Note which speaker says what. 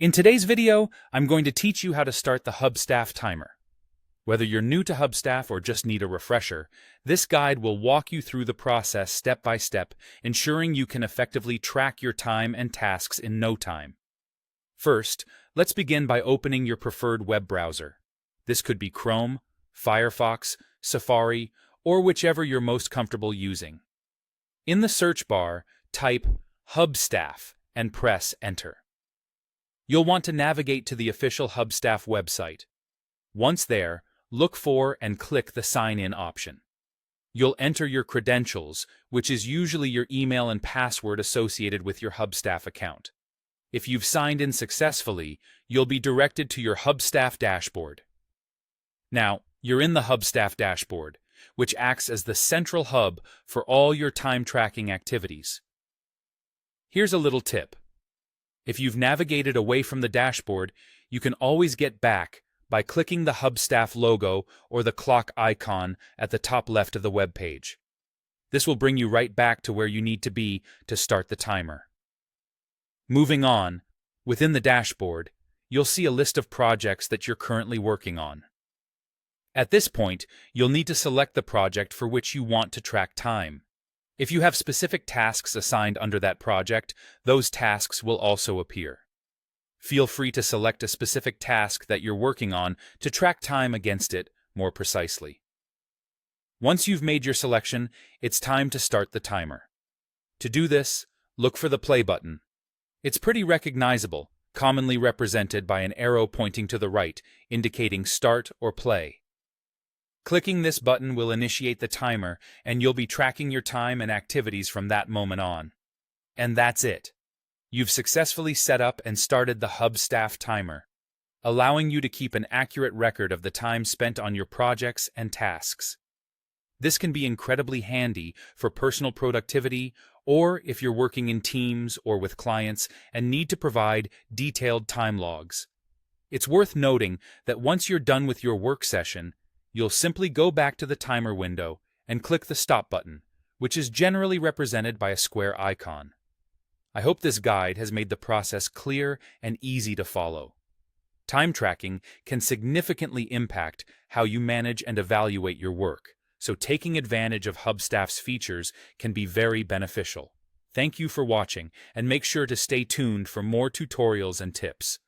Speaker 1: In today's video, I'm going to teach you how to start the Hubstaff timer. Whether you're new to Hubstaff or just need a refresher, this guide will walk you through the process step by step, ensuring you can effectively track your time and tasks in no time. First, let's begin by opening your preferred web browser. This could be Chrome, Firefox, Safari, or whichever you're most comfortable using. In the search bar, type Hubstaff and press Enter. You'll want to navigate to the official Hubstaff website. Once there, look for and click the Sign In option. You'll enter your credentials, which is usually your email and password associated with your Hubstaff account. If you've signed in successfully, you'll be directed to your Hubstaff dashboard. Now, you're in the Hubstaff dashboard, which acts as the central hub for all your time tracking activities. Here's a little tip. If you've navigated away from the dashboard, you can always get back by clicking the Hubstaff logo or the clock icon at the top left of the web page. This will bring you right back to where you need to be to start the timer. Moving on, within the dashboard, you'll see a list of projects that you're currently working on. At this point, you'll need to select the project for which you want to track time. If you have specific tasks assigned under that project, those tasks will also appear. Feel free to select a specific task that you're working on to track time against it more precisely. Once you've made your selection, it's time to start the timer. To do this, look for the play button. It's pretty recognizable, commonly represented by an arrow pointing to the right, indicating start or play. Clicking this button will initiate the timer, and you'll be tracking your time and activities from that moment on. And that's it. You've successfully set up and started the Hubstaff timer, allowing you to keep an accurate record of the time spent on your projects and tasks. This can be incredibly handy for personal productivity or if you're working in teams or with clients and need to provide detailed time logs. It's worth noting that once you're done with your work session, you'll simply go back to the timer window and click the stop button, which is generally represented by a square icon. I hope this guide has made the process clear and easy to follow. Time tracking can significantly impact how you manage and evaluate your work, so taking advantage of Hubstaff's features can be very beneficial. Thank you for watching, and make sure to stay tuned for more tutorials and tips.